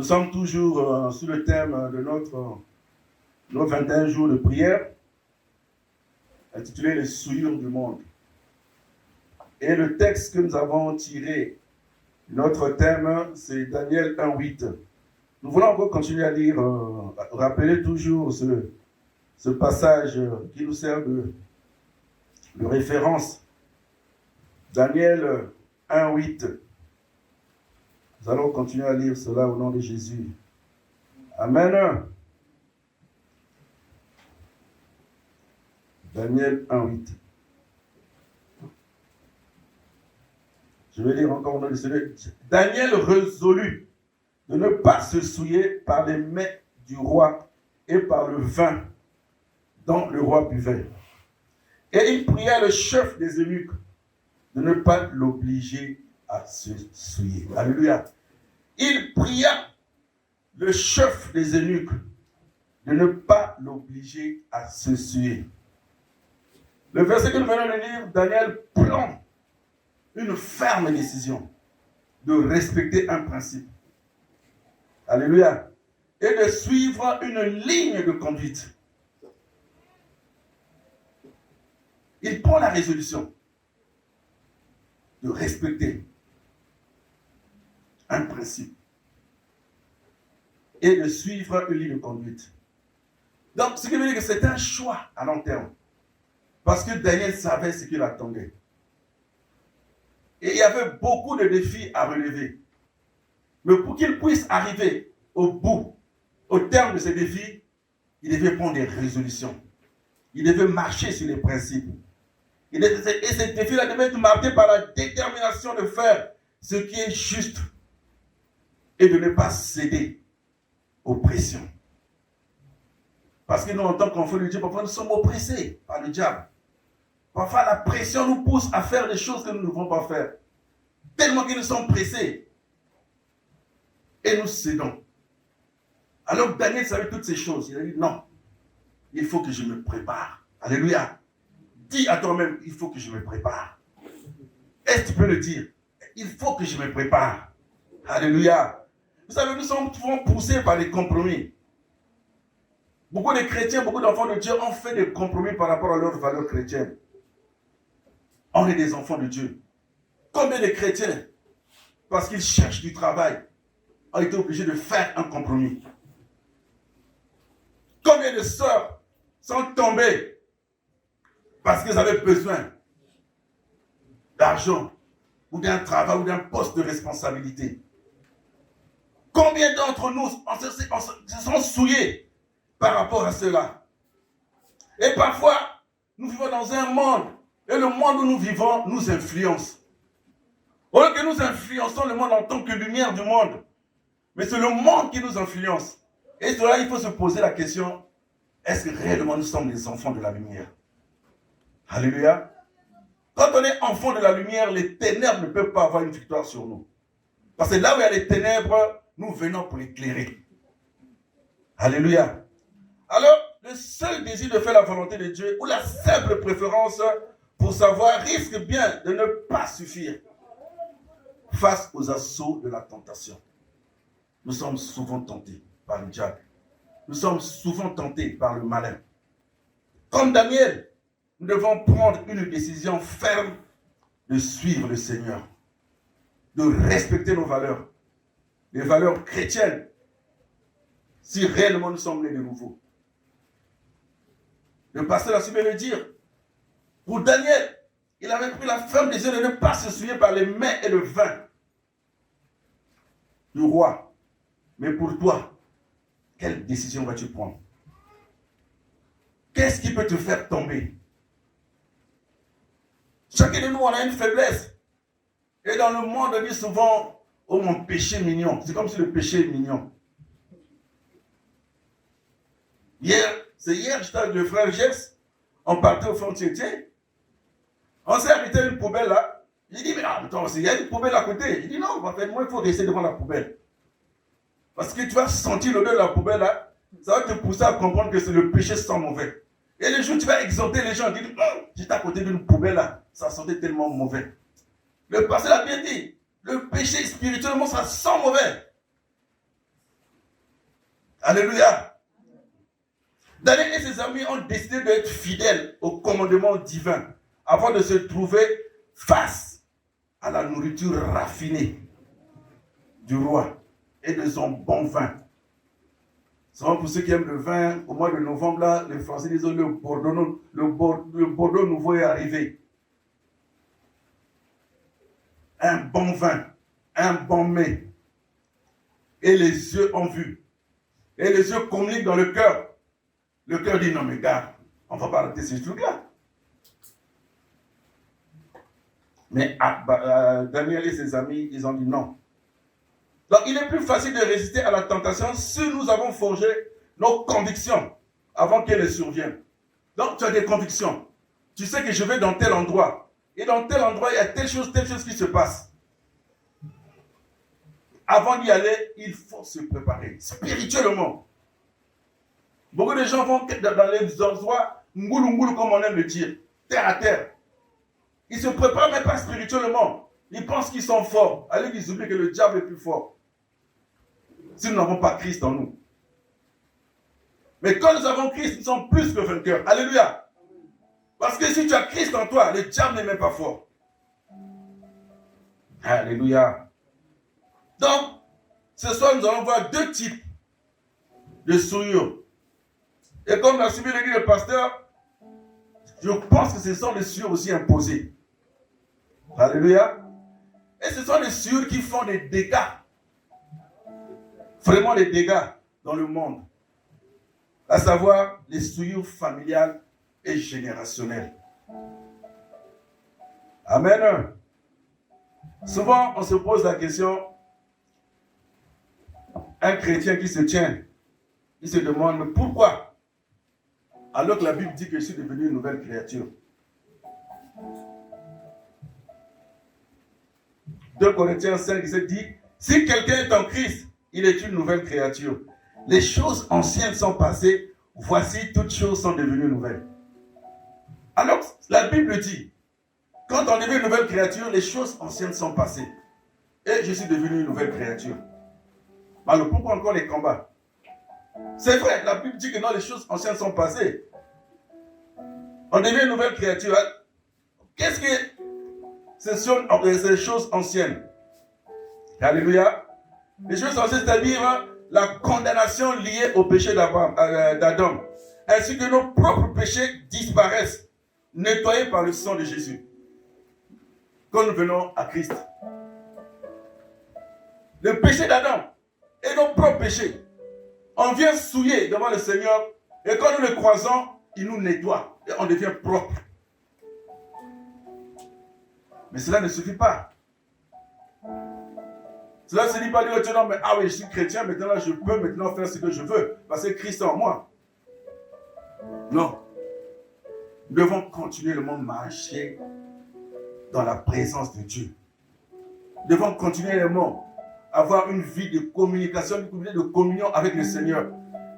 Nous sommes toujours sur le thème de nos 21 jours de prière, intitulé « Les souillures du monde ». Et le texte que nous avons tiré, notre thème, c'est Daniel 1,8. Nous voulons encore continuer à lire, rappeler toujours ce passage qui nous sert de référence. Daniel 1,8. Nous allons continuer à lire cela au nom de Jésus. Amen. Daniel 1,8. Je vais lire encore au nom de Jésus. Daniel résolut de ne pas se souiller par les mets du roi et par le vin dont le roi buvait. Et il pria le chef des eunuques de ne pas l'obliger à se souiller. Alléluia. Il pria le chef des eunuques de ne pas l'obliger à se souiller. Le verset que nous venons de lire, Daniel prend une ferme décision de respecter un principe. Alléluia. Et de suivre une ligne de conduite. Il prend la résolution de respecter un principe et de suivre une ligne de conduite. Donc, ce qui veut dire que c'est un choix à long terme. Parce que Daniel savait ce qu'il attendait. Et il y avait beaucoup de défis à relever. Mais pour qu'il puisse arriver au bout, au terme de ces défis, il devait prendre des résolutions. Il devait marcher sur les principes. Et ces défis-là devaient être marqués par la détermination de faire ce qui est juste et de ne pas céder aux pressions. Parce que nous, en tant qu'enfants de Dieu, parfois nous sommes oppressés par le diable. Parfois la pression nous pousse à faire des choses que nous ne devons pas faire. Tellement que nous sommes pressés. Et nous cédons. Alors Daniel savait toutes ces choses. Il a dit non, il faut que je me prépare. Alléluia. Dis à toi-même, il faut que je me prépare. Est-ce que tu peux le dire? Il faut que je me prépare. Alléluia. Vous savez, nous sommes souvent poussés par des compromis. Beaucoup de chrétiens, beaucoup d'enfants de Dieu ont fait des compromis par rapport à leurs valeurs chrétiennes. On est des enfants de Dieu. Combien de chrétiens, parce qu'ils cherchent du travail, ont été obligés de faire un compromis? Combien de sœurs sont tombées parce qu'ils avaient besoin d'argent, ou d'un travail, ou d'un poste de responsabilité? Combien d'entre nous se sont souillés par rapport à cela? Et parfois, nous vivons dans un monde, et le monde où nous vivons nous influence. Au lieu que nous influençons le monde en tant que lumière du monde, mais c'est le monde qui nous influence. Et cela, il faut se poser la question, est-ce que réellement nous sommes des enfants de la lumière? Alléluia. Quand on est enfant de la lumière, les ténèbres ne peuvent pas avoir une victoire sur nous. Parce que là où il y a les ténèbres, nous venons pour éclairer. Alléluia. Alors, le seul désir de faire la volonté de Dieu, ou la simple préférence pour savoir, risque bien de ne pas suffire face aux assauts de la tentation. Nous sommes souvent tentés par le diable. Nous sommes souvent tentés par le malin. Comme Daniel, nous devons prendre une décision ferme de suivre le Seigneur, de respecter nos valeurs, les valeurs chrétiennes, si réellement nous sommes nés de nouveau. Le pasteur a su me le dire. Pour Daniel, il avait pris la ferme décision de ne pas se souiller par les mets et le vin du roi. Mais pour toi, quelle décision vas-tu prendre? Qu'est-ce qui peut te faire tomber? Chacun de nous, on a une faiblesse. Et dans le monde, on dit souvent, oh mon péché mignon. C'est comme si le péché est mignon. C'est hier, j'étais avec le frère Jess, on partait au fond de Tchétché. On s'est arrêté à une poubelle là. Il dit, mais attends, il y a une poubelle à côté. Il dit, non, moi, il faut rester devant la poubelle. Parce que tu vas sentir l'odeur de la poubelle là, ça va te pousser à comprendre que c'est le péché sans mauvais. Et le jour où tu vas exhorter les gens, tu dis, j'étais à côté d'une poubelle là, ça sentait tellement mauvais. Le pasteur a bien dit, le péché spirituellement, ça sent mauvais. Alléluia. Daniel et ses amis ont décidé d'être fidèles au commandement divin avant de se trouver face à la nourriture raffinée du roi et de son bon vin. Souvent pour ceux qui aiment le vin, au mois de novembre, là, les Français disent le Bordeaux nouveau est arrivé. Un bon vin, un bon mets. Et les yeux ont vu. Et les yeux communiquent dans le cœur. Le cœur dit non mais gars, on ne va pas arrêter ces trucs-là. Mais Daniel et ses amis, ils ont dit non. Donc il est plus facile de résister à la tentation si nous avons forgé nos convictions avant qu'elles ne surviennent. Donc tu as des convictions. Tu sais que je vais dans tel endroit. Et dans tel endroit, il y a telle chose qui se passe. Avant d'y aller, il faut se préparer spirituellement. Beaucoup de gens vont dans les endroits ngoulou comme on aime le dire, terre à terre. Ils se préparent mais pas spirituellement. Ils pensent qu'ils sont forts. Alors ils oublient que le diable est plus fort. Si nous n'avons pas Christ en nous. Mais quand nous avons Christ, nous sommes plus que vainqueurs. Alléluia. Parce que si tu as Christ en toi, le diable n'est même pas fort. Alléluia. Donc, ce soir, nous allons voir deux types de souillures. Et comme l'a suivi le pasteur, je pense que ce sont des souillures aussi imposées. Alléluia. Et ce sont des souillures qui font des dégâts. Vraiment des dégâts dans le monde. À savoir les souillures familiales et générationnelles. Amen. Souvent, on se pose la question, un chrétien qui se tient, il se demande, mais pourquoi? Alors que la Bible dit que je suis devenu une nouvelle créature. 2 Corinthiens 5, 17 dit, si quelqu'un est en Christ, il est une nouvelle créature. Les choses anciennes sont passées, voici toutes choses sont devenues nouvelles. Alors, la Bible dit, quand on devient une nouvelle créature, les choses anciennes sont passées. Et je suis devenu une nouvelle créature. Alors pourquoi encore les combats? C'est vrai, la Bible dit que non, les choses anciennes sont passées. On devient une nouvelle créature. Qu'est-ce que ces choses anciennes? Alléluia. Les choses anciennes, c'est-à-dire la condamnation liée au péché d'Adam, ainsi que nos propres péchés disparaissent, nettoyés par le sang de Jésus. Quand nous venons à Christ. Le péché d'Adam et nos propres péchés. On vient souiller devant le Seigneur et quand nous le croisons, il nous nettoie et on devient propre. Mais cela ne suffit pas. Cela ne se dit pas dire, non, mais ah oui, je suis chrétien, maintenant là, je peux maintenant faire ce que je veux parce que Christ est en moi. Non. Nous devons continuellement marcher dans la présence de Dieu. Nous devons continuellement avoir une vie de communication, de communion avec le Seigneur.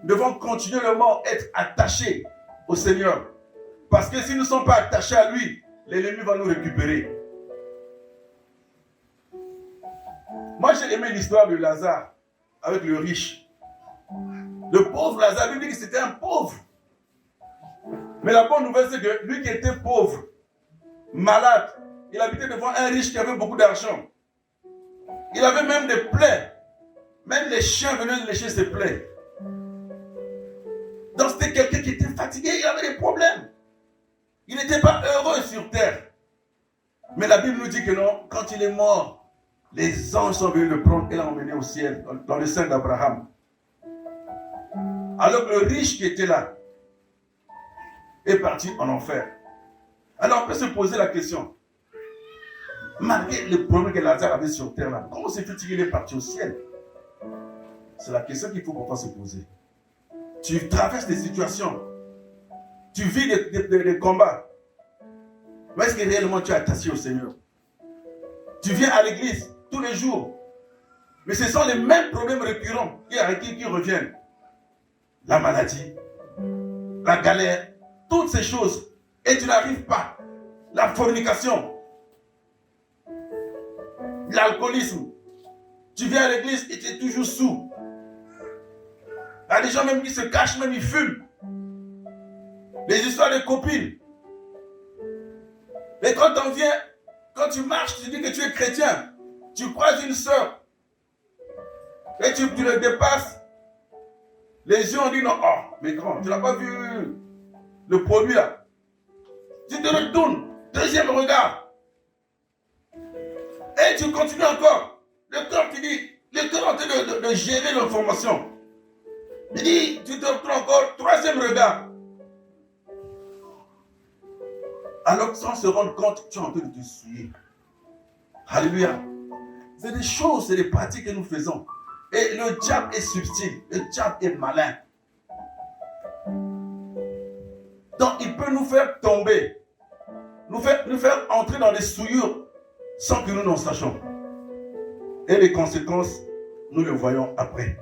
Nous devons continuellement être attachés au Seigneur. Parce que si nous ne sommes pas attachés à lui, l'ennemi va nous récupérer. Moi, j'ai aimé l'histoire de Lazare avec le riche. Le pauvre Lazare, lui dit que c'était un pauvre. Mais la bonne nouvelle, c'est que lui qui était pauvre, malade, il habitait devant un riche qui avait beaucoup d'argent. Il avait même des plaies. Même les chiens venaient lécher ses plaies. Donc c'était quelqu'un qui était fatigué, il avait des problèmes. Il n'était pas heureux sur terre. Mais la Bible nous dit que non, quand il est mort, les anges sont venus le prendre et l'ont emmené au ciel, dans le sein d'Abraham. Alors que le riche qui était là est parti en enfer. Alors on peut se poser la question, malgré le problème que Lazare avait sur terre là, comment se fait-il qu'il est parti au ciel? C'est la question qu'il faut pouvoir se poser. Tu traverses des situations, tu vis des combats. Mais est-ce que réellement tu es attaché au Seigneur? Tu viens à l'église tous les jours, mais ce sont les mêmes problèmes récurrents qui reviennent. La maladie, la galère, toutes ces choses, et tu n'arrives pas. La fornication, l'alcoolisme. Tu viens à l'église et tu es toujours sous. Il y a des gens même qui se cachent, même ils fument. Les histoires de copines. Et quand on vient, quand tu marches, tu dis que tu es chrétien, tu croises une soeur, et tu le dépasses, les yeux ont dit non, oh, mais grand, tu n'as pas vu le produit là. Tu te retournes, deuxième regard, et tu continues encore. Le cœur qui dit, le cœur est en train de gérer l'information. Il dit, tu te retournes encore, troisième regard. Alors sans se rendre compte, tu es en train de te souiller. Alléluia. C'est des choses, c'est des pratiques que nous faisons. Et le diable est subtil, le diable est malin. Donc il peut nous faire tomber, nous faire entrer dans des souillures sans que nous n'en sachions. Et les conséquences, nous les voyons après.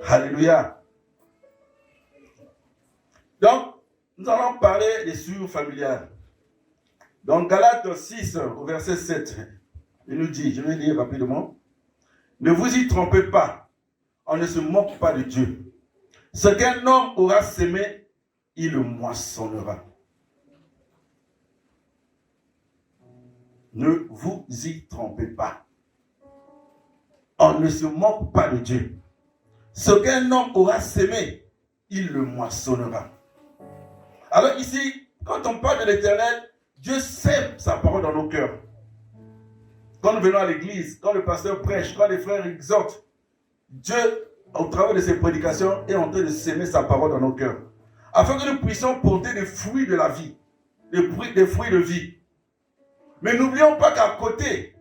Alléluia. Donc, nous allons parler des souillures familiales. Dans Galates 6, au verset 7, il nous dit, je vais lire rapidement, ne vous y trompez pas, on ne se moque pas de Dieu. Ce qu'un homme aura sémé, il le moissonnera. Ne vous y trompez pas. On ne se moque pas de Dieu. Ce qu'un homme aura sémé, il le moissonnera. Alors ici, quand on parle de l'Éternel, Dieu sème sa parole dans nos cœurs. Quand nous venons à l'église, quand le pasteur prêche, quand les frères exhortent, Dieu, au travers de ses prédications, est en train de s'aimer sa parole dans nos cœurs. Afin que nous puissions porter des fruits de la vie, des fruits de vie. Mais n'oublions pas qu'à côté,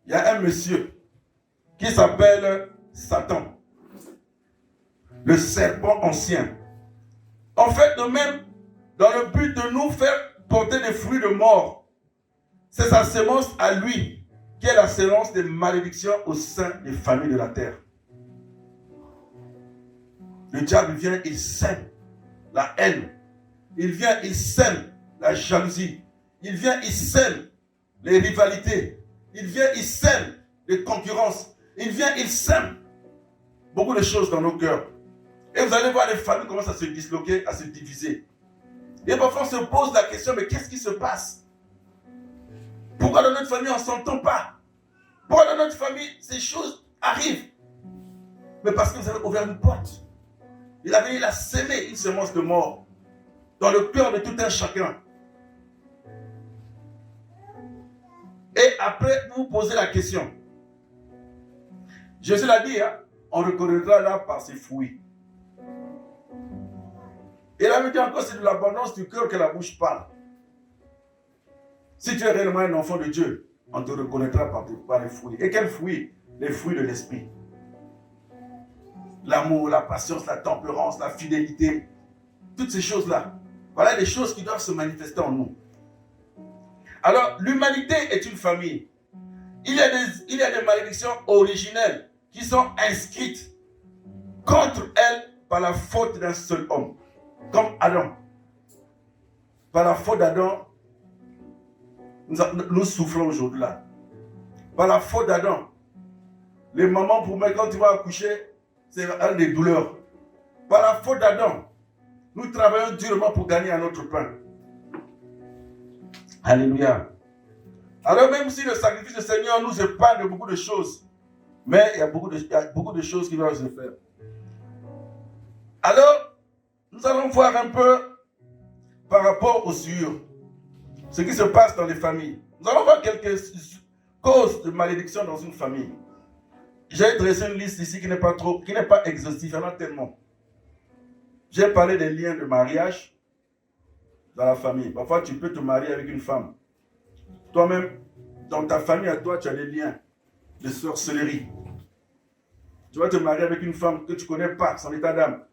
il y a un monsieur qui s'appelle Satan, le serpent ancien. En fait, de même, dans le but de nous faire porter des fruits de mort, c'est sa sémence à lui qui est la sémence des malédictions au sein des familles de la terre. Le diable vient, il sème la haine. Il vient, il sème la jalousie. Il vient, il sème les rivalités. Il vient, il sème les concurrences. Il vient, il sème beaucoup de choses dans nos cœurs. Et vous allez voir les familles commencent à se disloquer, à se diviser. Et parfois on se pose la question, mais qu'est-ce qui se passe? Pourquoi dans notre famille on ne s'entend pas? Pourquoi dans notre famille ces choses arrivent? Mais parce que vous avez ouvert une porte. Il a sémé une semence de mort dans le cœur de tout un chacun. Et après, vous vous posez la question. Jésus l'a dit, hein, on reconnaîtra là par ses fruits. Et là, il dit encore, c'est de l'abondance du cœur que la bouche parle. Si tu es réellement un enfant de Dieu, on te reconnaîtra par les fruits. Et quels fruits? Les fruits de l'esprit. L'amour, la patience, la tempérance, la fidélité. Toutes ces choses-là. Voilà des choses qui doivent se manifester en nous. Alors, l'humanité est une famille. Il y a des malédictions originelles qui sont inscrites contre elle par la faute d'un seul homme. Comme Adam. Par la faute d'Adam, nous souffrons aujourd'hui là. Par la faute d'Adam, les mamans, pour moi, quand tu vas accoucher, c'est un des douleurs. Par la faute d'Adam, nous travaillons durement pour gagner un autre pain. Alléluia. Alors même si le sacrifice du Seigneur nous épargne de beaucoup de choses, mais il y a beaucoup de choses qui doivent se faire. Alors, nous allons voir un peu par rapport aux souillures, ce qui se passe dans les familles. Nous allons voir quelques causes de malédiction dans une famille. J'ai dressé une liste ici qui n'est pas exhaustive, il y en a tellement. J'ai parlé des liens de mariage dans la famille. Parfois, tu peux te marier avec une femme. Toi-même, dans ta famille, à toi, tu as des liens de sorcellerie. Tu vas te marier avec une femme que tu ne connais pas, son état d'âme.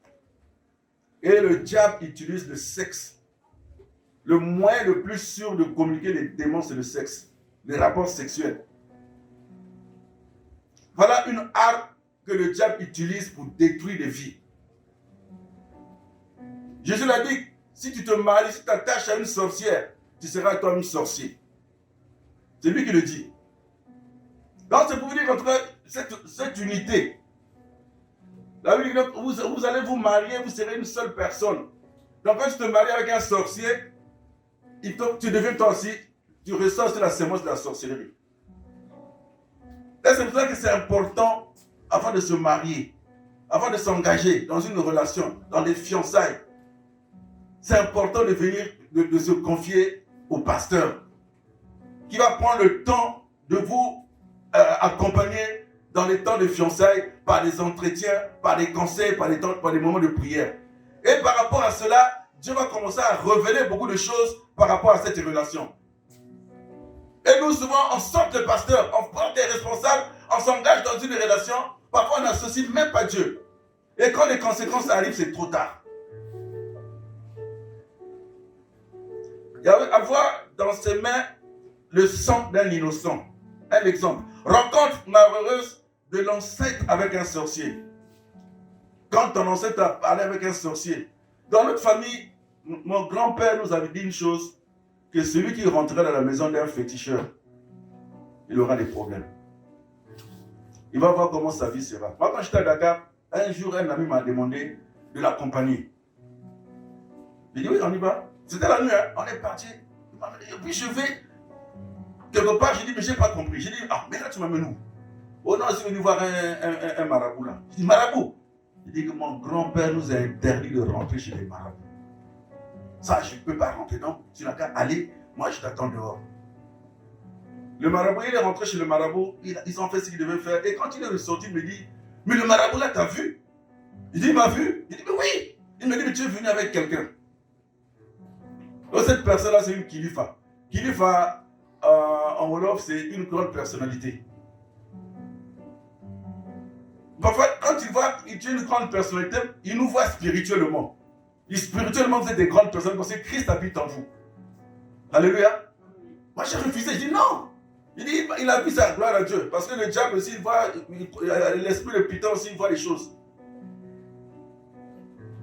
Et le diable utilise le sexe. Le moyen le plus sûr de communiquer les démons, c'est le sexe. Les rapports sexuels. Voilà une arme que le diable utilise pour détruire les vies. Jésus l'a dit, si tu te maries, si tu t'attaches à une sorcière, tu seras toi-même sorcier. C'est lui qui le dit. Donc c'est pour vous dire qu'entre cette unité, La Bible dit que vous allez vous marier, vous serez une seule personne. Donc quand tu te maries avec un sorcier, tu deviens toi aussi, tu ressors sur la sémence de la sorcellerie. Et c'est pour ça que c'est important, avant de se marier, avant de s'engager dans une relation, dans des fiançailles, c'est important de venir, de se confier au pasteur, qui va prendre le temps de vous accompagner dans les temps de fiançailles, par des entretiens, par des conseils, par des moments de prière. Et par rapport à cela, Dieu va commencer à révéler beaucoup de choses par rapport à cette relation. Et nous, souvent, on sort de pasteur, on prend des responsables, on s'engage dans une relation, parfois on n'associe même pas Dieu. Et quand les conséquences arrivent, c'est trop tard. Il y a avoir dans ses mains le sang d'un innocent. Un exemple. Rencontre malheureuse de l'ancêtre avec un sorcier. Quand ton ancêtre a parlé avec un sorcier, dans notre famille, mon grand-père nous avait dit une chose, que celui qui rentrerait dans la maison d'un féticheur, il aura des problèmes. Il va voir comment sa vie sera. Moi, quand j'étais à Dakar, un jour, un ami m'a demandé de l'accompagner. J'ai dit, oui, on y va. C'était la nuit, hein. On est parti. Et puis je vais, quelque part, j'ai dit, mais je n'ai pas compris. J'ai dit, ah, mais là, tu m'amènes où? Oh non, je suis venu voir un marabout là. J'ai dit, marabout? Il dit que mon grand-père nous a interdit de rentrer chez les marabouts. Ça, je ne peux pas rentrer. Donc, tu n'as qu'à aller. Moi, je t'attends dehors. Le marabout, il est rentré chez le marabout. Ils ont fait ce qu'ils devaient faire. Et quand il est ressorti, il me dit, mais le marabout là, t'as vu? Il dit, il m'a vu. Il dit, mais oui. Il me dit, mais tu es venu avec quelqu'un. Donc, cette personne-là, c'est une kilifa. Kilifa, en Wolof, c'est une grande personnalité. Parfois, quand il voit tu es une grande personnalité, il nous voit spirituellement. Et spirituellement, vous êtes des grandes personnes parce que Christ habite en vous. Alléluia. Moi, j'ai refusé. Je dis non. Il dit, il a vu sa gloire à Dieu. Parce que le diable aussi, il voit, l'esprit de Python aussi, il voit les choses.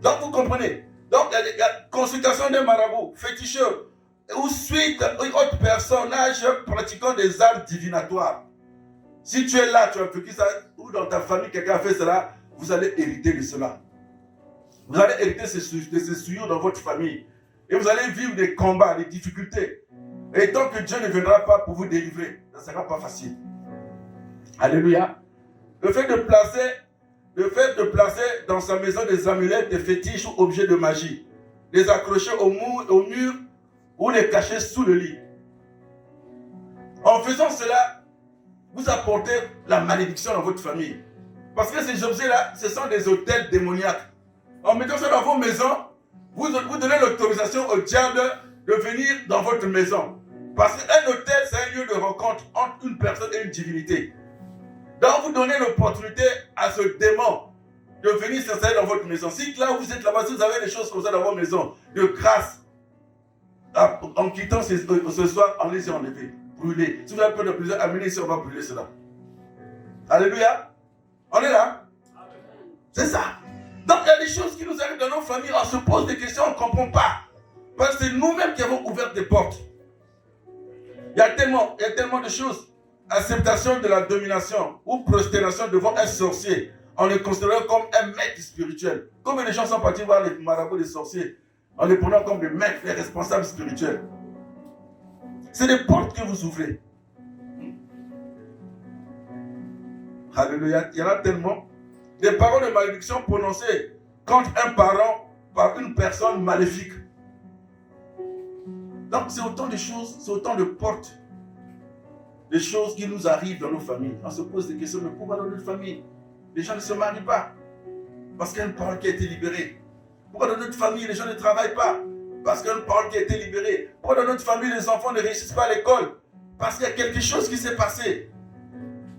Donc, vous comprenez. Donc, il y a consultation d'un marabout, féticheur, ou suite autre personnage pratiquant des arts divinatoires. Si tu es là, tu as vécu ça, ou dans ta famille, quelqu'un a fait cela, vous allez hériter de cela. Vous allez hériter de ces souillures dans votre famille. Et vous allez vivre des combats, des difficultés. Et tant que Dieu ne viendra pas pour vous délivrer, ça ne sera pas facile. Alléluia. Le fait de placer dans sa maison des amulettes, des fétiches ou objets de magie, les accrocher au mur ou les cacher sous le lit. En faisant cela, vous apportez la malédiction dans votre famille. Parce que ces objets-là, ce sont des autels démoniaques. En mettant ça dans vos maisons, vous donnez l'autorisation au diable de venir dans votre maison. Parce qu'un autel, c'est un lieu de rencontre entre une personne et une divinité. Donc vous donnez l'opportunité à ce démon de venir s'installer dans votre maison. Si là où vous êtes là-bas, si vous avez des choses comme ça dans votre maison, de grâce, en quittant ce soir, en les enlever, brûler. Si vous avez peur de brûler, amenez ici, on va brûler cela. Alléluia. On est là. C'est ça. Donc il y a des choses qui nous arrivent dans nos familles, on se pose des questions, on ne comprend pas. Parce que c'est nous-mêmes qui avons ouvert des portes. Il y a tellement de choses. Acceptation de la domination ou prosternation devant un sorcier, en le considérant comme un maître spirituel. Comme les gens sont partis voir les marabouts des sorciers, en les prenant comme des maîtres, des responsables spirituels. C'est des portes que vous ouvrez. Alléluia. Il y en a tellement. Des paroles de malédiction prononcées contre un parent par une personne maléfique. Donc c'est autant de choses, c'est autant de portes. Des choses qui nous arrivent dans nos familles. On se pose des questions, mais pourquoi dans notre famille les gens ne se marient pas? Parce qu'il y a une parole qui a été libérée. Pourquoi dans notre famille les gens ne travaillent pas? Parce qu'il y a une parole qui a été libérée. Pourquoi dans notre famille les enfants ne réussissent pas à l'école? Parce qu'il y a quelque chose qui s'est passé.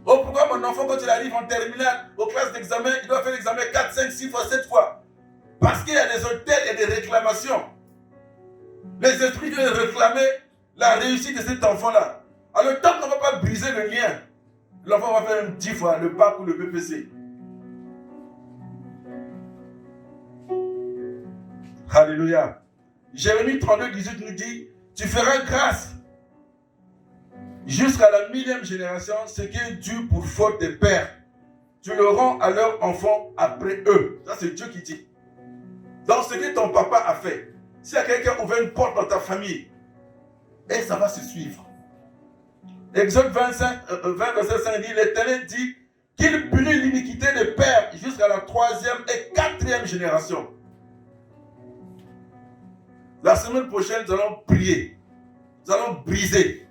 Oh, pourquoi mon enfant, quand il arrive en terminale, aux classes d'examen, il doit faire l'examen 4, 5, 6 fois, 7 fois? Parce qu'il y a des hôtels et des réclamations. Les esprits viennent réclamer la réussite de cet enfant-là. Alors, tant qu'on ne va pas briser le lien, l'enfant va faire 10 fois le bac ou le BPC. Alléluia. Jérémie 32, 18 nous dit, tu feras grâce jusqu'à la 1000e génération, ce qui est dû pour faute des pères. tu le rends à leurs enfants après eux. Ça, c'est Dieu qui dit. Dans ce que ton papa a fait, s'il y a quelqu'un qui ouvre une porte dans ta famille, et ça va se suivre. Exode 20, verset 5 dit, l'Éternel dit qu'il punit l'iniquité des pères jusqu'à la 3e et 4e génération. La semaine prochaine, nous allons prier. Nous allons briser.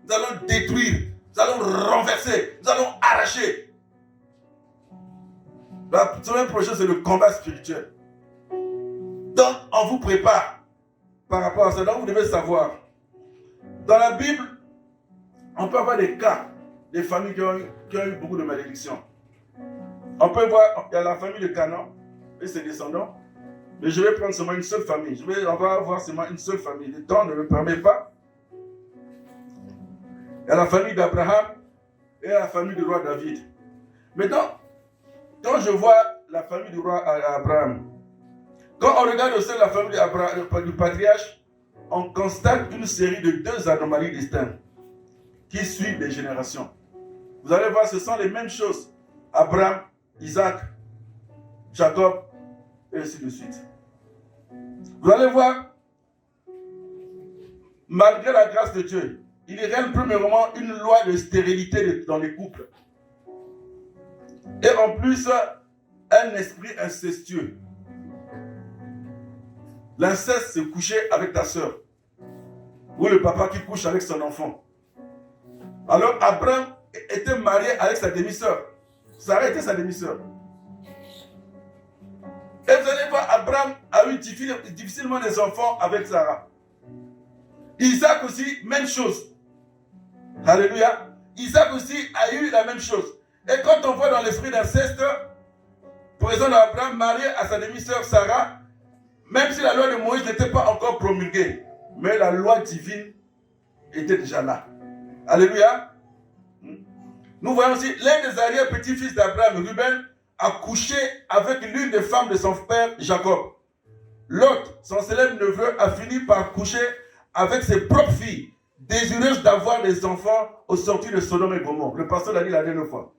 Nous allons détruire. Nous allons renverser. Nous allons arracher. La semaine prochaine, c'est le combat spirituel. Donc, on vous prépare par rapport à ça. Donc, vous devez savoir. Dans la Bible, on peut avoir des cas, des familles qui ont eu beaucoup de malédictions. On peut voir, il y a la famille de Canaan et ses descendants. Mais je vais prendre seulement une seule famille. On va voir seulement une seule famille. Le temps ne me permet pas. Il y a la famille d'Abraham et la famille du roi David. Maintenant, quand je vois la famille du roi Abraham, quand on regarde aussi la famille du patriarche, on constate une série de 2 anomalies distinctes qui suivent les générations. Vous allez voir, ce sont les mêmes choses. Abraham, Isaac, Jacob, et ainsi de suite. Vous allez voir, malgré la grâce de Dieu, il règne premièrement une loi de stérilité dans les couples. Et en plus, un esprit incestueux. L'inceste, c'est coucher avec ta soeur. Ou le papa qui couche avec son enfant. Alors, Abraham était marié avec sa demi-sœur. Sarah était sa demi-sœur. Et vous allez voir, Abraham a eu difficilement des enfants avec Sarah. Isaac aussi, même chose. Alléluia. Isaac aussi a eu la même chose. Et quand on voit dans l'esprit d'inceste, présent dans Abraham, marié à sa demi-sœur Sarah, même si la loi de Moïse n'était pas encore promulguée, mais la loi divine était déjà là. Alléluia. Nous voyons aussi l'un des arrière-petits-fils d'Abraham, Ruben, a couché avec l'une des femmes de son père Jacob. L'autre, son célèbre neveu, a fini par coucher avec ses propres filles, désireuses d'avoir des enfants au sortir de Sodome et Gomorrhe. Le pasteur l'a dit la dernière fois.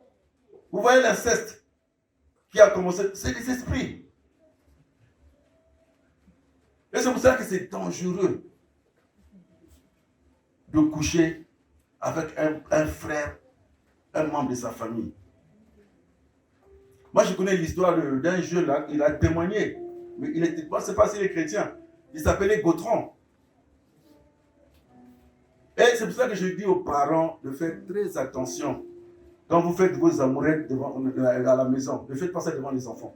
Vous voyez l'inceste qui a commencé, c'est les esprits. Et c'est pour ça que c'est dangereux de coucher avec un frère, un membre de sa famille. Moi, je connais l'histoire d'un jeune là, il a témoigné. Mais il était, moi, je ne sais pas s'il est chrétien. Il s'appelait Gautron. Et c'est pour ça que je dis aux parents de faire très attention. Quand vous faites vos amourettes à la maison, ne faites pas ça devant les enfants.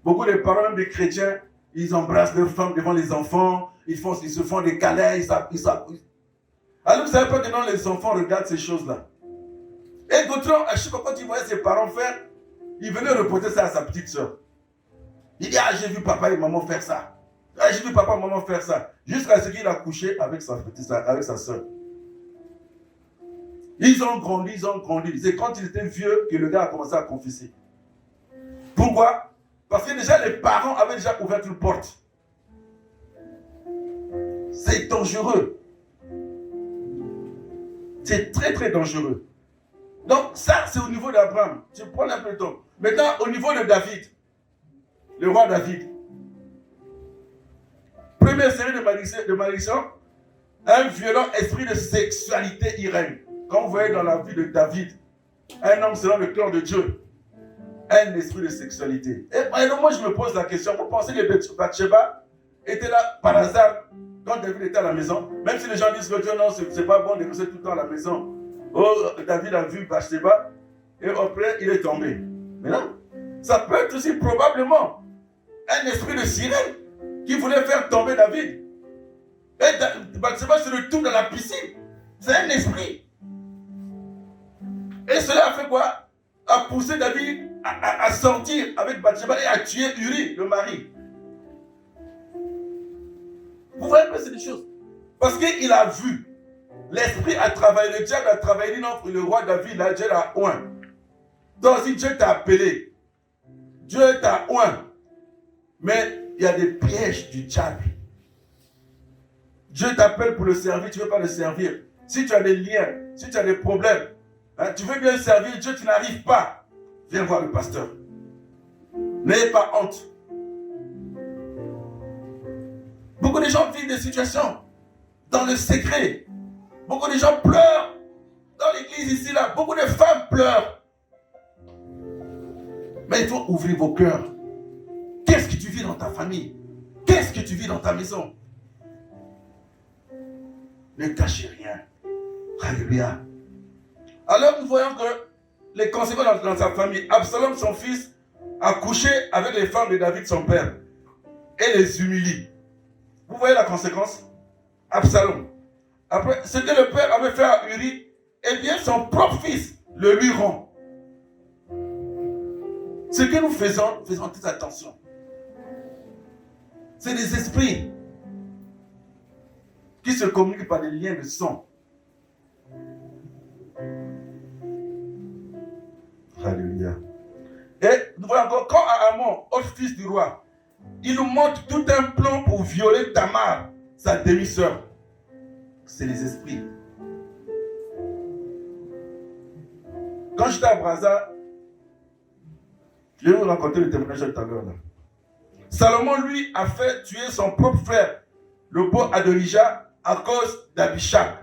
Beaucoup de parents, même des chrétiens, ils embrassent leurs femmes devant les enfants, ils se font des câlins, Alors vous ne savez pas que non, les enfants regardent ces choses-là. Et Gautron, à chaque fois quand il voyait ses parents faire, il venait reporter ça à sa petite soeur. Il dit, j'ai vu papa et maman faire ça. J'ai vu papa et maman faire ça. Jusqu'à ce qu'il a couché avec sa soeur. Ils ont grandi. C'est quand il était vieux que le gars a commencé à confesser. Pourquoi? Parce que déjà les parents avaient déjà ouvert une porte. C'est dangereux. C'est très très dangereux. Donc ça c'est au niveau d'Abraham. Tu prends un peu de temps. Maintenant au niveau de David. Le roi David. Première série de malédictions. Un violent esprit de sexualité y règne. Quand vous voyez dans la vie de David, un homme selon le cœur de Dieu, un esprit de sexualité. Et moi je me pose la question, vous pensez que Bathsheba était là par hasard quand David était à la maison? Même si les gens disent que Dieu non, c'est pas bon de rester tout le temps à la maison. Oh, David a vu Bathsheba et après il est tombé. Mais non, ça peut être aussi probablement un esprit de sirène qui voulait faire tomber David. Et Bathsheba se retrouve dans la piscine. C'est un esprit. Et cela a fait quoi? A poussé David à sortir avec Bathsheba et à tuer Uri, le mari. Vous voyez que c'est des choses. Parce qu'il a vu. L'esprit a travaillé, le diable a travaillé, non, le roi David, là, Dieu l'a oint. Donc si Dieu t'a appelé, Dieu t'a oint. Mais il y a des pièges du diable. Dieu t'appelle pour le servir, tu ne veux pas le servir. Si tu as des liens, si tu as des problèmes, tu veux bien servir Dieu, tu n'arrives pas. viens voir le pasteur. N'ayez pas honte. Beaucoup de gens vivent des situations dans le secret. Beaucoup de gens pleurent dans l'église ici, là. Beaucoup de femmes pleurent. Mais il faut ouvrir vos cœurs. Qu'est-ce que tu vis dans ta famille? Qu'est-ce que tu vis dans ta maison? Ne cachez rien. Alléluia. Alors nous voyons que les conséquences dans sa famille. Absalom, son fils, a couché avec les femmes de David, son père, et les humilie. Vous voyez la conséquence? Absalom. Après, ce que le père avait fait à Uri, eh bien son propre fils le lui rend. Ce que nous faisons très attention. C'est des esprits qui se communiquent par des liens de sang. Alléluia. Et nous voyons encore, quand Amon, autre fils du roi, il nous montre tout un plan pour violer Tamar, sa demi-sœur. C'est les esprits. Quand j'étais à Brazza, je vais vous raconter le témoignage tout à l'heure. Salomon, lui, a fait tuer son propre frère, le beau Adonijah, à cause d'Abishag,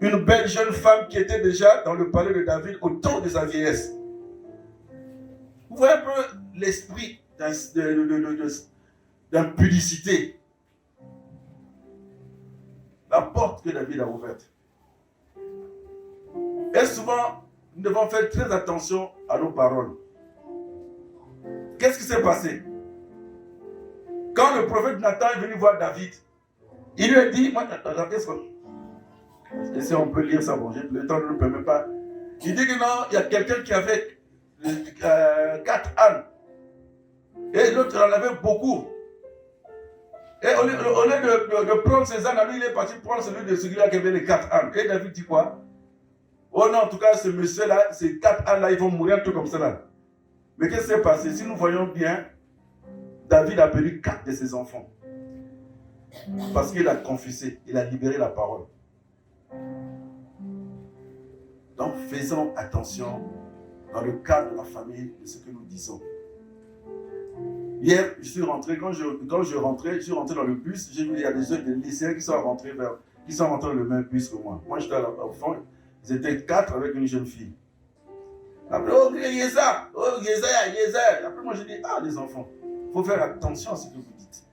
une belle jeune femme qui était déjà dans le palais de David au temps de sa vieillesse. Vous voyez un peu l'esprit d'impudicité. La porte que David a ouverte. Et souvent, nous devons faire très attention à nos paroles. Qu'est-ce qui s'est passé? Quand le prophète Nathan est venu voir David, il lui a dit, si on peut lire ça, bon, le temps ne nous permet pas. Il dit que non, il y a quelqu'un qui avait 4 ânes. Et l'autre en avait beaucoup. Et au lieu de prendre ces ânes, lui, il est parti prendre celui de celui-là qui avait les 4 ânes. Et David dit quoi? Oh non, en tout cas, ce monsieur-là, ces 4 ânes-là, ils vont mourir un truc comme ça là. Mais qu'est-ce qui s'est passé? Si nous voyons bien, David a perdu 4 de ses enfants. Parce qu'il a confessé, il a libéré la parole. Donc faisons attention dans le cadre de la famille de ce que nous disons. Hier, je suis rentré, quand je rentrais, je suis rentré dans le bus, j'ai vu il y a des lycéens qui sont rentrés dans le même bus que moi. Moi j'étais au fond, ils étaient 4 avec une jeune fille. Après, oh Yéza, Yéza. Après moi j'ai dit, ah les enfants, il faut faire attention à ce que vous dites.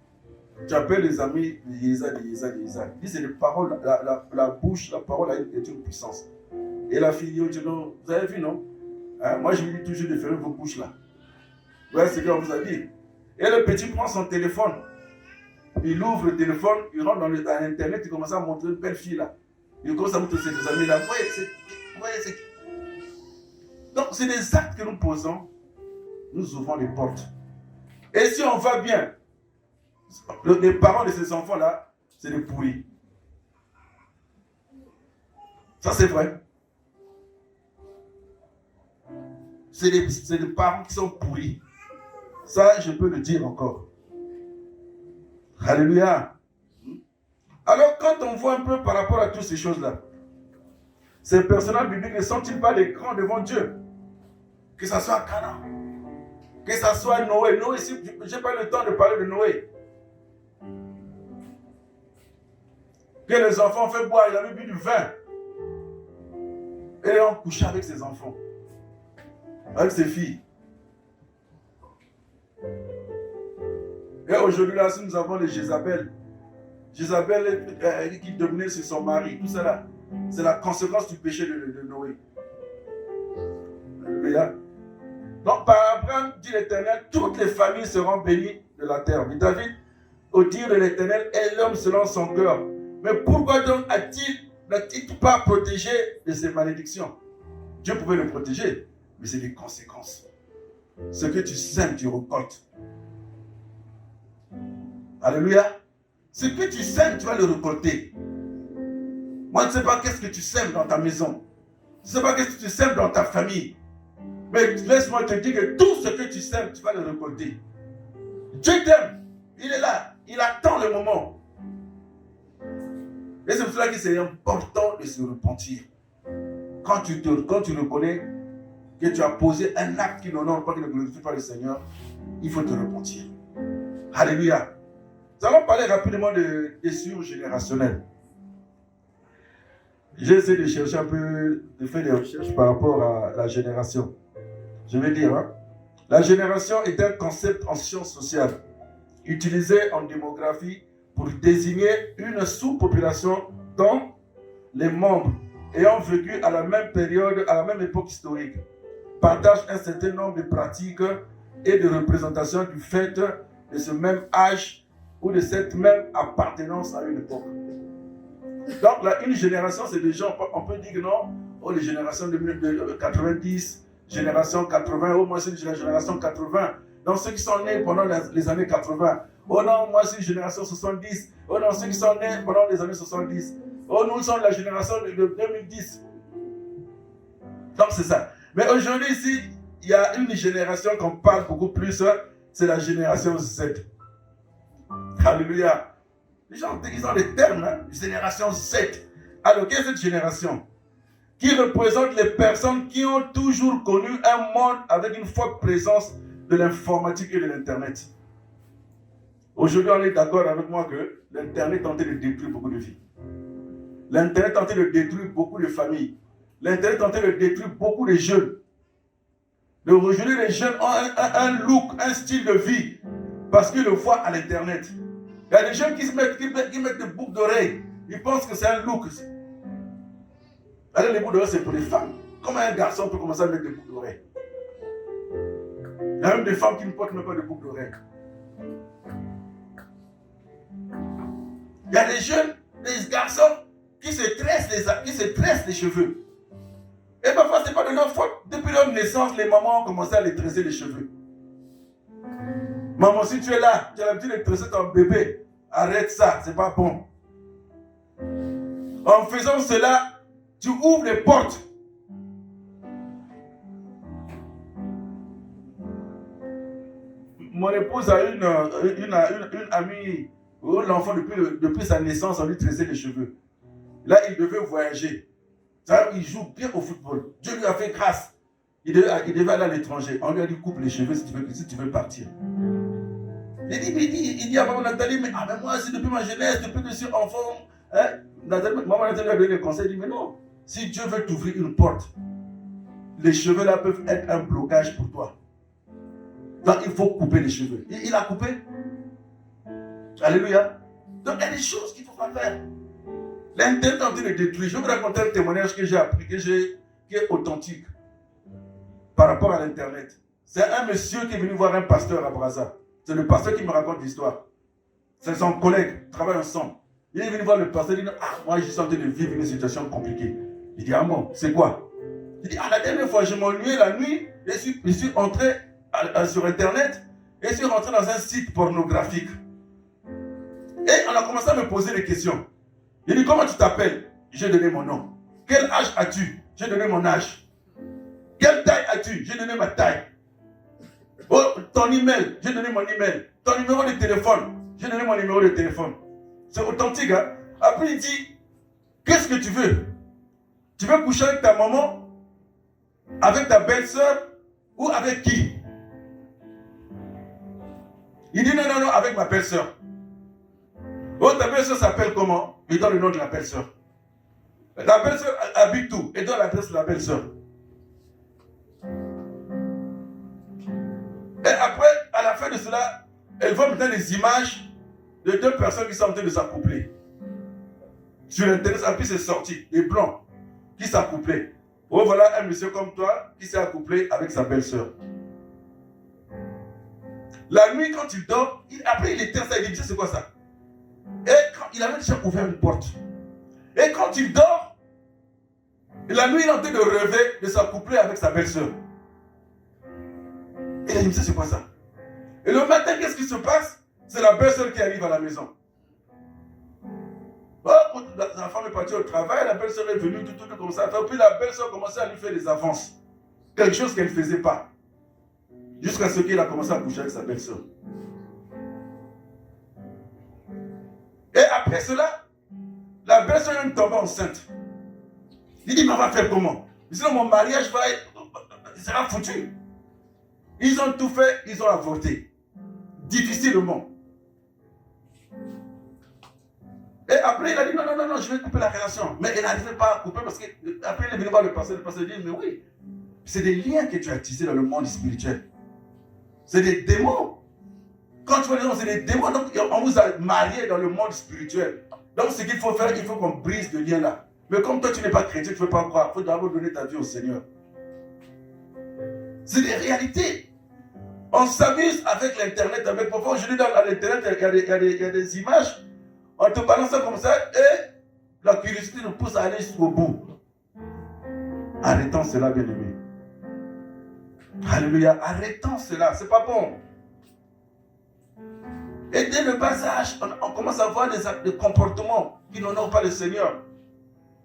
J'appelle les amis de Yéza. Il dit c'est les paroles, la bouche, la parole est une puissance. Et la fille dit, vous avez vu non? Moi je lui dis toujours de fermer vos bouches là. Voilà ce qu'on vous a dit. Et le petit prend son téléphone. Il ouvre le téléphone, il rentre dans Internet, il commence à montrer une belle fille là. Il commence à montrer ses amis là. Vous voyez, c'est... Donc c'est des actes que nous posons, nous ouvrons les portes. Et si on va bien, les parents de ces enfants là, c'est des pourris. Ça c'est vrai. C'est des parents qui sont pourris. Ça, je peux le dire encore. Alléluia. Alors, quand on voit un peu par rapport à toutes ces choses-là, ces personnages bibliques ne sont-ils pas des grands devant Dieu? Que ce soit Canaan, que ce soit Noé. Noé, si je n'ai pas le temps de parler de Noé. Que les enfants ont fait boire, il avait bu du vin. Et ils ont couché avec ses enfants, avec ses filles. Et aujourd'hui, là, si nous avons les Jézabel qui dominait sur son mari, tout ça là, c'est la conséquence du péché de Noé. Alléluia. Donc, par Abraham, dit l'Éternel, toutes les familles seront bénies de la terre. Mais David, au dire de l'Éternel, est l'homme selon son cœur. Mais pourquoi donc n'a-t-il pas protégé de ces malédictions? Dieu pouvait le protéger, mais c'est des conséquences. Ce que tu sèmes, tu récoltes. Alléluia. Ce que tu sèmes, tu vas le récolter. Moi, je ne sais pas qu'est-ce que tu sèmes dans ta maison. Je ne sais pas qu'est-ce que tu sèmes dans ta famille. Mais laisse-moi te dire que tout ce que tu sèmes, tu vas le récolter. Dieu t'aime. Il est là. Il attend le moment. Et c'est pour cela que c'est important de se repentir. Quand tu reconnais que tu as posé un acte qui n'honore pas, qui ne glorifie pas le Seigneur, il faut te repentir. Alléluia. Nous allons parler rapidement de blessures générationnelles. J'ai essayé de chercher un peu, de faire des recherches par rapport à la génération. Je vais dire, la génération est un concept en sciences sociales, utilisé en démographie pour désigner une sous-population dont les membres ayant vécu à la même période, à la même époque historique, partagent un certain nombre de pratiques et de représentations du fait de ce même âge ou de cette même appartenance à une époque. Donc là, une génération, c'est des gens, on peut dire que non, oh, les générations de 90, génération 80, oh moi c'est une génération 80. Donc ceux qui sont nés pendant les années 80, oh non, moi c'est une génération 70, oh non, ceux qui sont nés pendant les années 70, oh nous sommes la génération de 2010. Donc c'est ça. Mais aujourd'hui ici, il y a une génération qu'on parle beaucoup plus, c'est la génération Z. Alléluia. Les gens ils ont des termes, génération Z. Alors, quelle est cette génération? Qui représente les personnes qui ont toujours connu un monde avec une forte présence de l'informatique et de l'Internet. Aujourd'hui, on est d'accord avec moi que l'Internet est en train de détruire beaucoup de vies. L'Internet est en train de détruire beaucoup de familles. L'Internet est en train de détruire beaucoup de jeunes. Aujourd'hui, les jeunes ont un look, un style de vie parce qu'ils le voient à l'Internet. Il y a des jeunes qui mettent des boucles d'oreilles. Ils pensent que c'est un look. Alors, les boucles d'oreilles, c'est pour les femmes. Comment un garçon peut commencer à mettre des boucles d'oreilles? Il y a même des femmes qui ne portent même pas de boucles d'oreilles. Il y a des jeunes, des garçons qui se tressent les cheveux. Et parfois, ce n'est pas de leur faute. Depuis leur naissance, les mamans ont commencé à les tresser les cheveux. Maman, si tu es là, tu as l'habitude de tresser ton bébé, arrête ça, c'est pas bon. En faisant cela, tu ouvres les portes. Mon épouse a une amie où l'enfant, depuis sa naissance, on lui tressait les cheveux. Là, il devait voyager. Il joue bien au football. Dieu lui a fait grâce. Il devait aller à l'étranger. On lui a dit coupe les cheveux si tu veux partir. Il dit à maman Nathalie, mais moi, c'est depuis ma jeunesse, depuis que je suis enfant. Maman Nathalie a donné le conseil, il dit, mais non, si Dieu veut t'ouvrir une porte, les cheveux là peuvent être un blocage pour toi. Donc il faut couper les cheveux. Il a coupé. Alléluia. Donc il y a des choses qu'il ne faut pas faire. L'Internet est en train de détruire. Je vais vous raconter un témoignage que j'ai appris, qui est authentique par rapport à l'Internet. C'est un monsieur qui est venu voir un pasteur à Brazza. C'est le pasteur qui me raconte l'histoire. C'est son collègue, ils travaillent ensemble. Il est venu voir le pasteur, il dit, moi je suis en train de vivre une situation compliquée. Il dit, bon, c'est quoi? Il dit, la dernière fois, je m'ennuyais la nuit, je suis entré sur Internet, et je suis rentré dans un site pornographique. Et on a commencé à me poser des questions. Il dit, comment tu t'appelles? J'ai donné mon nom. Quel âge as-tu? J'ai donné mon âge. Quelle taille as-tu? J'ai donné ma taille. Oh, ton email, j'ai donné mon email. Ton numéro de téléphone, j'ai donné mon numéro de téléphone. C'est authentique, hein? Après, il dit, qu'est-ce que tu veux? Tu veux coucher avec ta maman? Avec ta belle-sœur? Ou avec qui? Il dit, non, avec ma belle-sœur. Oh, ta belle-sœur s'appelle comment? Il donne le nom de la belle-sœur. La belle-sœur habite où? Il donne l'adresse de la belle-sœur. Et après, à la fin de cela, elle voit maintenant les images de deux personnes qui sont en train de s'accoupler. Sur Internet, puis c'est sorti, des blancs qui s'accouplaient. Oh, voilà un monsieur comme toi qui s'est accouplé avec sa belle-sœur. La nuit, quand il dort, après il éteint ça, il dit, c'est quoi ça? Et quand il avait déjà ouvert une porte. Et quand il dort, la nuit, il est en train de rêver de s'accoupler avec sa belle-sœur. Et il a dit, c'est quoi ça? Et le matin, qu'est-ce qui se passe? C'est la belle-sœur qui arrive à la maison. Oh, la femme est partie au travail, la belle-sœur est venue, tout comme ça. Puis la belle-sœur commençait à lui faire des avances. Quelque chose qu'elle ne faisait pas. Jusqu'à ce qu'il a commencé à coucher avec sa belle-sœur. Et après cela, la belle-sœur est tombée enceinte. Il dit, mais on va faire comment? Sinon mon mariage va être... il sera foutu. Ils ont tout fait, ils ont avorté. Difficilement. Et après, il a dit non, je vais couper la relation. Mais il n'arrivait pas à couper parce qu'après, il est venu voir le pasteur dit, mais oui, c'est des liens que tu as tissés dans le monde spirituel. C'est des démons. Quand tu vois les gens, c'est des démons. Donc, on vous a marié dans le monde spirituel. Donc, ce qu'il faut faire, il faut qu'on brise le lien là. Mais comme toi, tu n'es pas chrétien, tu ne peux pas croire. Il faut d'abord donner ta vie au Seigneur. C'est des réalités. On s'amuse avec l'Internet. Avec parfois, aujourd'hui, dans l'Internet, il y a des images. On te balance ça comme ça et la curiosité nous pousse à aller jusqu'au bout. Arrêtons cela, bien-aimé. Alléluia. Arrêtons cela. C'est pas bon. Et dès le bas âge, on commence à voir des comportements qui n'honorent pas le Seigneur.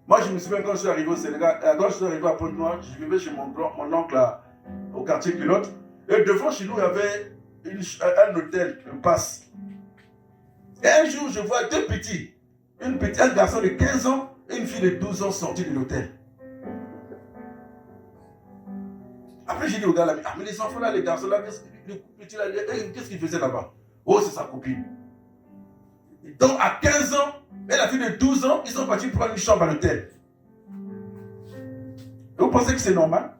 Moi, je me souviens quand je suis arrivé au Sénégal, quand je suis arrivé à Pointe-Noire, je vivais chez mon oncle au quartier Culotte. Et devant chez nous, il y avait un hôtel, une passe. Et un jour, je vois deux petits. Un garçon de 15 ans et une fille de 12 ans sortis de l'hôtel. Après, j'ai dit au gars là, mais les enfants là, les garçons là, qu'est-ce qu'ils faisaient là-bas? Oh, c'est sa copine. Donc, à 15 ans, et la fille de 12 ans, ils sont partis prendre une chambre à l'hôtel. Et vous pensez que c'est normal?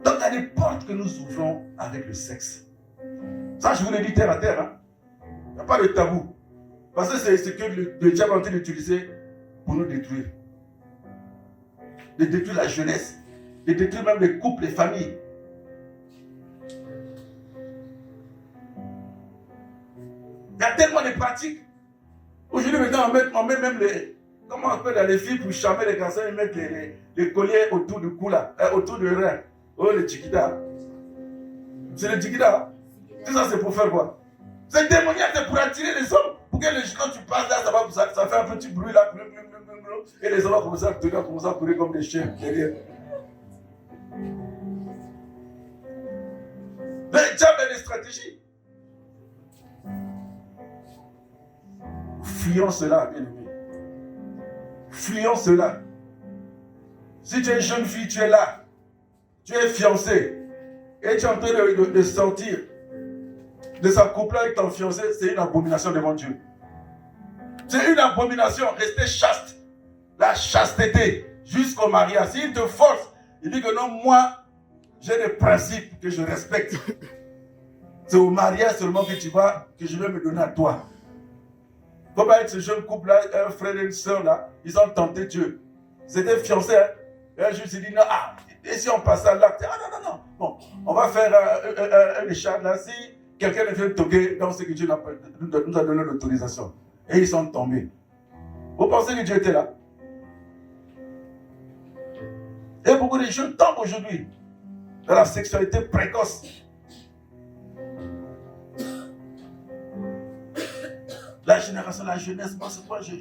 Donc, il y a des portes que nous ouvrons avec le sexe. Ça, je vous l'ai dit terre à terre. Hein? Il n'y a pas de tabou. Parce que c'est ce que le diable est en train d'utiliser pour nous détruire. De détruire la jeunesse. De détruire même les couples, les familles. Il y a tellement de pratiques. Aujourd'hui, maintenant, on met même les... Comment on appelle les filles pour charmer les garçons, ils mettent les colliers autour du cou là, autour du rein. Oh, le chiquita. C'est le chiquita. Tout ça, c'est pour faire quoi? C'est démoniaque, c'est pour attirer les hommes. Pour que quand tu passes là, ça fait un petit bruit là. Et les hommes vont commencer à courir comme des chiens derrière. Le diable a des stratégies. Fuyons cela, bien-aimé. Fuyons cela. Si tu es une jeune fille, tu es là. Tu es fiancée. Et tu es en train de sortir de s'accoupler avec ton fiancé, c'est une abomination devant Dieu. C'est une abomination. Restez chaste. La chasteté jusqu'au mariage. S'il te force, il dit que non, moi, j'ai des principes que je respecte. C'est au mariage seulement que je vais me donner à toi. Comme avec ce jeune couple-là, un frère et une soeur là, ils ont tenté Dieu. C'était fiancé. Hein? Et un jour, il s'est dit, non, et si on passe à l'acte? Non. Bon, on va faire un échange là. Si quelqu'un vient toquer dans ce que Dieu nous a donné l'autorisation. Et ils sont tombés. Vous pensez que Dieu était là? Et beaucoup de jeunes tombent aujourd'hui dans la sexualité précoce. La génération, la jeunesse, moi c'est quoi il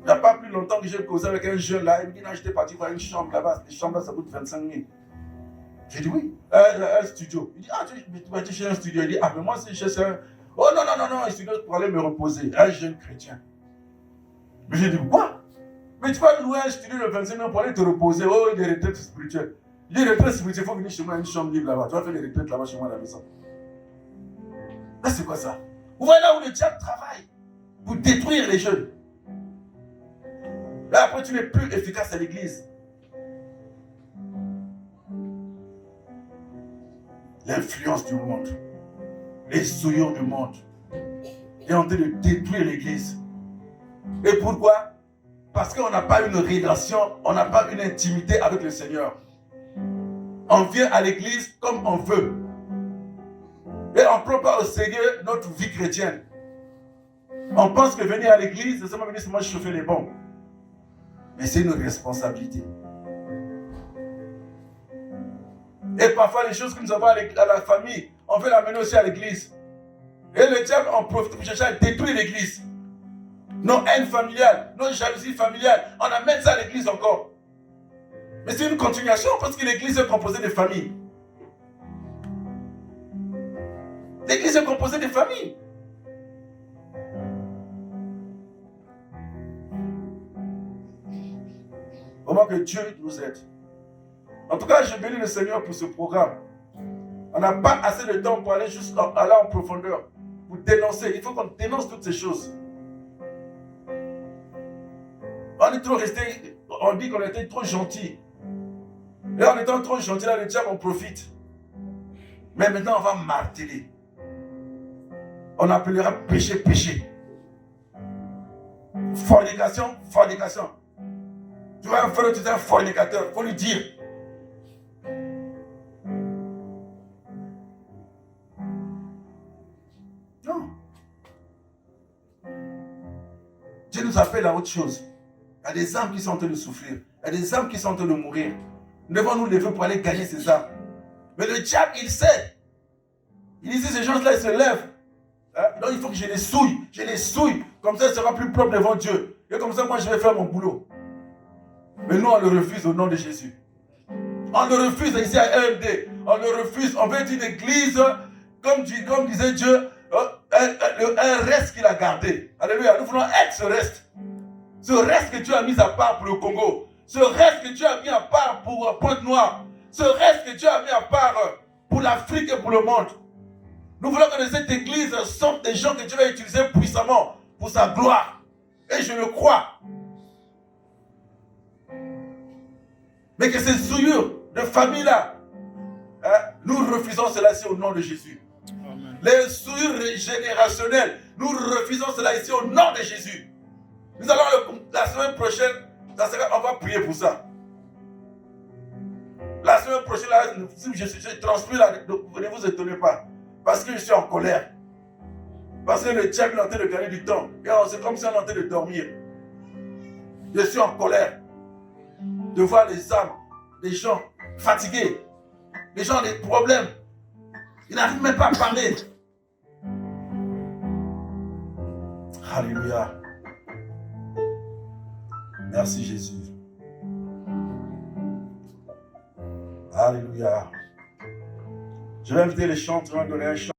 n'y a pas plus longtemps que j'ai causé avec un jeune là, il me dit non, j'étais parti voir une chambre là-bas, les chambres là ça coûte 25 000. J'ai dit oui, un studio. Il dit tu vas chez un studio. Il dit mais moi c'est chez un... Oh non, un studio pour aller me reposer, un jeune chrétien. Mais j'ai dit quoi? Mais tu vas louer un studio de 25 000 pour aller te reposer, oh des retraites spirituelles. Il dit retraites spirituelles, il faut venir chez moi une chambre libre là-bas, tu vas faire des retraites là-bas chez moi à la maison. Là, c'est quoi ça? Vous voyez là où le diable travaille pour détruire les jeunes. Là, après, tu n'es plus efficace à l'église. L'influence du monde, les souillures du monde est en train de détruire l'église. Et pourquoi? Parce qu'on n'a pas une relation, on n'a pas une intimité avec le Seigneur. On vient à l'église comme on veut. Et on ne prend pas au sérieux notre vie chrétienne. On pense que venir à l'église, c'est seulement venir seulement chauffer les bombes. Mais c'est une responsabilité. Et parfois, les choses que nous avons à la famille, on veut l'amener aussi à l'église. Et le diable en profite pour chercher à détruire l'église. Nos haines familiales, nos jalousies familiales, on amène ça à l'église encore. Mais c'est une continuation parce que l'église est composée de familles. L'église est composée de familles. Comment que Dieu nous aide. En tout cas, je bénis le Seigneur pour ce programme. On n'a pas assez de temps pour aller aller en profondeur, pour dénoncer. Il faut qu'on dénonce toutes ces choses. On est trop resté, on dit qu'on était trop gentil. Et en étant trop gentil, là, le diable en profite. Mais maintenant, on va marteler. On appellera péché, péché. Fornication, fornication. Tu vois un frère, tu es un fornicateur, il faut lui dire. Non. Dieu nous appelle à autre chose. Il y a des âmes qui sont en train de souffrir. Il y a des âmes qui sont en train de mourir. Nous devons nous lever pour aller gagner ces âmes. Mais le diable, il sait. Il dit, si ces gens-là, ils se lèvent. Donc il faut que je les souille. Je les souille. Comme ça, il sera plus propre devant Dieu. Et comme ça, moi, je vais faire mon boulot. Mais nous, on le refuse au nom de Jésus. On le refuse ici à EMD. On le refuse. On veut une église, comme disait Dieu, un reste qu'il a gardé. Alléluia. Nous voulons être ce reste. Ce reste que Dieu a mis à part pour le Congo. Ce reste que Dieu a mis à part pour Pointe-Noire. Ce reste que Dieu a mis à part pour l'Afrique et pour le monde. Nous voulons que de cette église sortent des gens que Dieu va utiliser puissamment pour sa gloire. Et je le crois. Mais que ces souillures de famille-là, nous refusons cela ici au nom de Jésus. Amen. Les souillures générationnelles, nous refusons cela ici au nom de Jésus. Nous allons la semaine prochaine, on va prier pour ça. La semaine prochaine, là, si je transmets là, ne vous étonnez pas. Parce que je suis en colère. Parce que le diable est en train de gagner du temps. Et c'est comme si on est en train de dormir. Je suis en colère de voir les âmes, les gens fatigués, les gens ont des problèmes. Ils n'arrivent même pas à parler. Alléluia. Merci Jésus. Alléluia. Je vais inviter les chants, tu vas donner un chant.